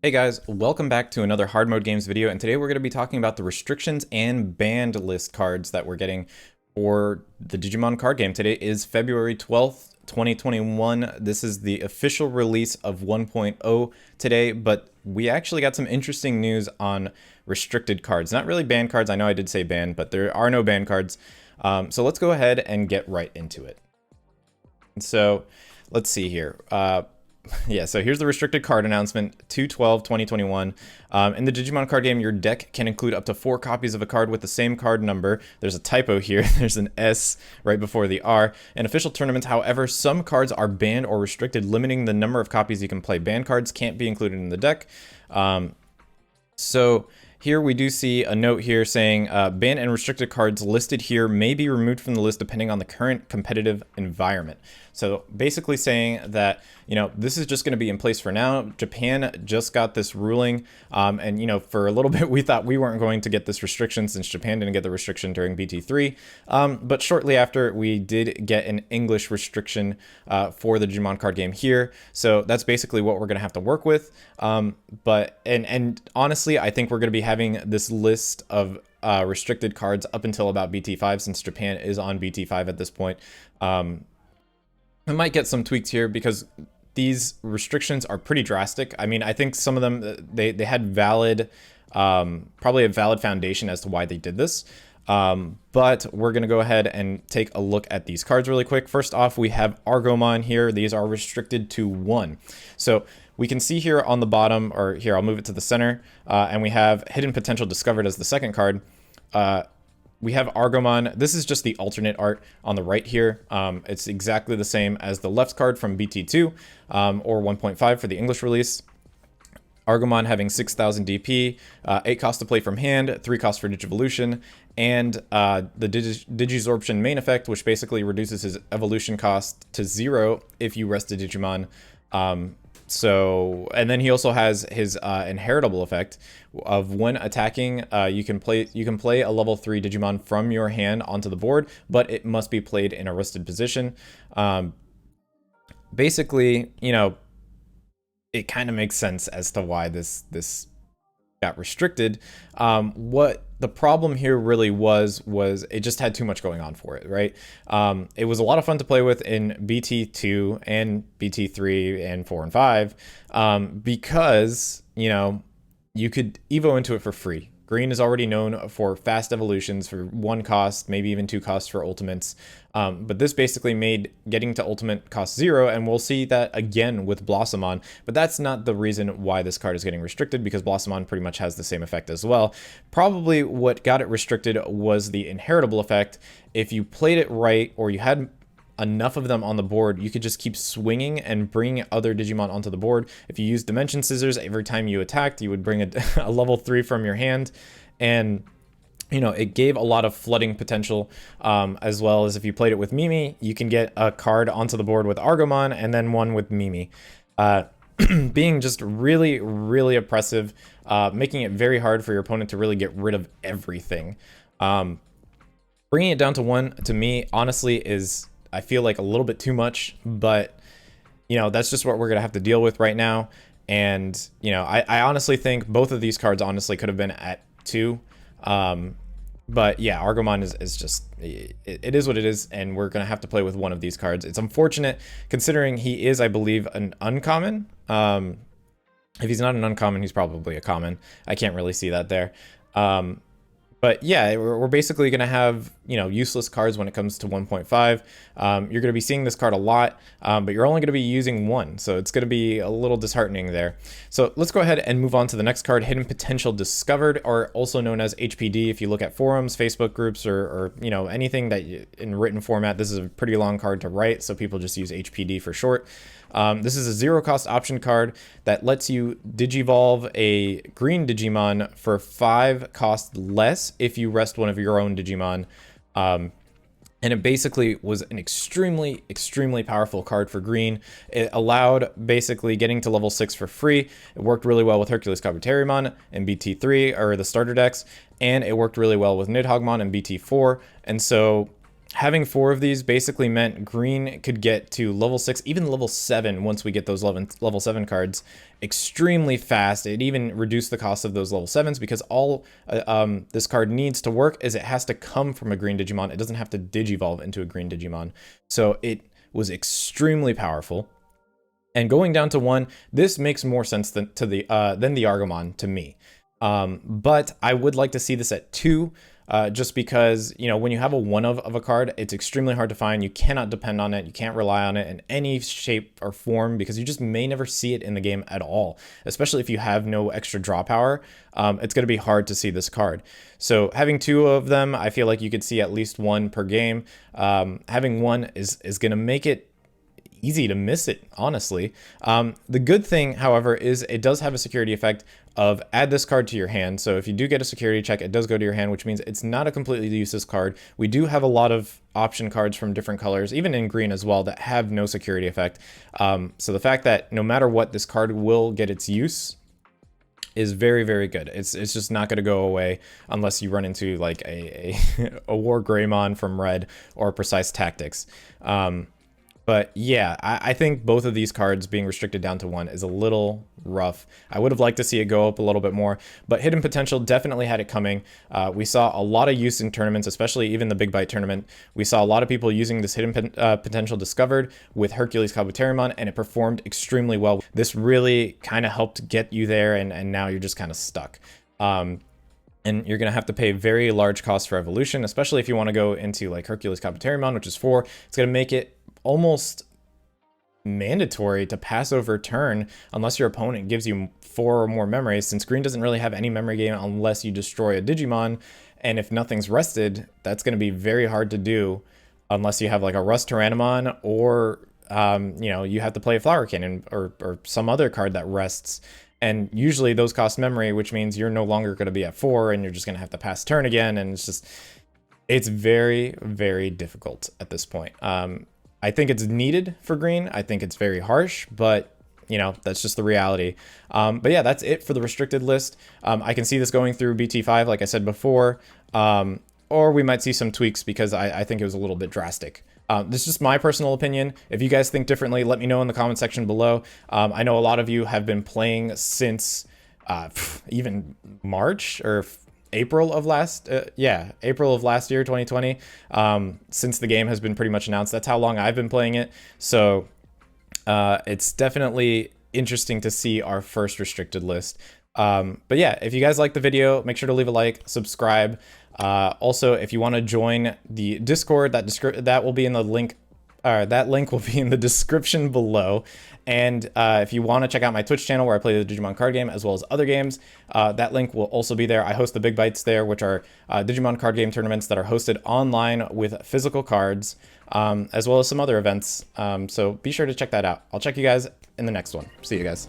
Hey guys, welcome back to another hard mode games video, and today we're going to be talking about the restrictions and banned list cards that we're getting for the Digimon card game. Today is February 12th, 2021. This is the official release of 1.0 today, but we actually got some interesting news on restricted cards. Not really banned cards, I know I did say banned, but there are no banned cards. So let's go ahead and get right into it. So let's see here. Yeah, so here's the restricted card announcement, 2/12/2021. In the Digimon card game, your deck can include up to 4 copies of a card with the same card number. There's a typo here. There's an S right before the R. In official tournaments, however, some cards are banned or restricted, limiting the number of copies you can play. Banned cards can't be included in the deck. So here we do see a note here saying banned and restricted cards listed here may be removed from the list depending on the current competitive environment. So basically saying that, this is just going to be in place for now. Japan just got this ruling. And, for a little bit, we thought we weren't going to get this restriction since Japan didn't get the restriction during BT3. But shortly after, we did get an English restriction for the Digimon card game here. So that's basically what we're going to have to work with. But honestly, I think we're going to be having this list of restricted cards up until about BT5 since Japan is on BT5 at this point. I might get some tweaks here because these restrictions are pretty drastic. I mean, I think some of them, they had valid, probably a valid foundation as to why they did this. But we're going to go ahead and take a look at these cards really quick. First off, we have Argomon here. These are restricted to 1. So we can see here on the bottom, or here, I'll move it to the center, and we have Hidden Potential discovered as the second card. We have Argomon. This is just the alternate art on the right here. It's exactly the same as the left card from BT2 or 1.5 for the English release. Argomon having 6,000 DP, 8 cost to play from hand, 3 cost for Digivolution, and the Digisorption main effect, which basically reduces his evolution cost to 0 if you rest a Digimon. And then he also has his inheritable effect of when attacking, you can play a level 3 Digimon from your hand onto the board, but it must be played in a rested position. Basically, it kind of makes sense as to why this got restricted. What the problem here really was it just had too much going on for it, right? It was a lot of fun to play with in BT2 and BT3 and 4 and 5 because, you could evo into it for free. Green is already known for fast evolutions for 1 cost, maybe even 2 costs for ultimates. But this basically made getting to ultimate cost 0, and we'll see that again with Blossomon. But that's not the reason why this card is getting restricted, because Blossomon pretty much has the same effect as well. Probably what got it restricted was the inheritable effect. If you played it right, or you had enough of them on the board, you could just keep swinging and bring other Digimon onto the board. If you use Dimension Scissors, every time you attacked, you would bring a level 3 from your hand, and it gave a lot of flooding potential, as well as if you played it with Mimi, you can get a card onto the board with Argomon and then one with Mimi. Being just really, really oppressive, making it very hard for your opponent to really get rid of everything. Bringing it down to 1, to me, honestly, is, I feel like, a little bit too much, but that's just what we're gonna have to deal with right now. And I honestly think both of these cards honestly could have been at 2. But yeah, Argomon is just, it is what it is, and we're gonna have to play with one of these cards. It's unfortunate considering he is, I believe, an uncommon. If he's not an uncommon, he's probably a common. I can't really see that there. But yeah, we're basically going to have, useless cards when it comes to 1.5. You're going to be seeing this card a lot, but you're only going to be using 1. So it's going to be a little disheartening there. So let's go ahead and move on to the next card, Hidden Potential Discovered, or also known as HPD. If you look at forums, Facebook groups, or anything that in written format, this is a pretty long card to write. So people just use HPD for short. This is a 0 cost option card that lets you digivolve a green Digimon for 5 cost less if you rest one of your own Digimon. And it basically was an extremely, extremely powerful card for green. It allowed basically getting to level 6 for free. It worked really well with Hercules Kabuterimon and BT3, or the starter decks, and it worked really well with Nidhoggmon and BT4. And so having 4 of these basically meant green could get to level 6, even level 7 once we get those level 7 cards extremely fast. It even reduced the cost of those level 7s because all this card needs to work is it has to come from a green Digimon. It doesn't have to digivolve into a green Digimon. So it was extremely powerful. And going down to 1, this makes more sense than the Argomon to me. But I would like to see this at 2. Just because, you know, when you have a 1 of a card, it's extremely hard to find. You cannot depend on it. You can't rely on it in any shape or form because you just may never see it in the game at all. Especially if you have no extra draw power, it's going to be hard to see this card. So having 2 of them, I feel like you could see at least 1 per game. Having 1 is going to make it easy to miss it, honestly. The good thing, however, is it does have a security effect of add this card to your hand. So if you do get a security check, it does go to your hand, which means it's not a completely useless card. We do have a lot of option cards from different colors, even in green as well, that have no security effect. So the fact that no matter what, this card will get its use is very, very good. It's just not going to go away unless you run into like a War Greymon from red or Precise Tactics. But yeah, I think both of these cards being restricted down to 1 is a little rough. I would have liked to see it go up a little bit more, but Hidden Potential definitely had it coming. We saw a lot of use in tournaments, especially even the Big Bite tournament. We saw a lot of people using this Hidden Potential discovered with Hercules Kabuterimon, and it performed extremely well. This really kind of helped get you there, and now you're just kind of stuck. And you're going to have to pay very large costs for evolution, especially if you want to go into like Hercules Kabuterimon, which is 4. It's going to make it almost mandatory to pass over turn unless your opponent gives you 4 or more memories, since green doesn't really have any memory gain unless you destroy a Digimon, and if nothing's rested, that's going to be very hard to do unless you have like a Rust Tyrannomon or you know, you have to play a Flower Cannon or some other card that rests, and usually those cost memory, which means you're no longer going to be at 4 and you're just going to have to pass turn again, and it's very, very difficult at this point. I think it's needed for green. I think it's very harsh, but you know, that's just the reality. But yeah, that's it for the restricted list. I can see this going through BT5, like I said before, or we might see some tweaks because I think it was a little bit drastic. This is just my personal opinion. If you guys think differently, let me know in the comment section below. I know a lot of you have been playing since even March or April of last year, 2020, since the game has been pretty much announced. That's how long I've been playing it. So it's definitely interesting to see our first restricted list. But yeah, if you guys like the video, make sure to leave a like, subscribe. Also, if you want to join the Discord, that will be in the link. That link will be in the description below. And if you want to check out my Twitch channel where I play the Digimon card game as well as other games, that link will also be there. I host the Big Bites there, which are Digimon card game tournaments that are hosted online with physical cards, as well as some other events. So be sure to check that out. I'll check you guys in the next one. See you guys.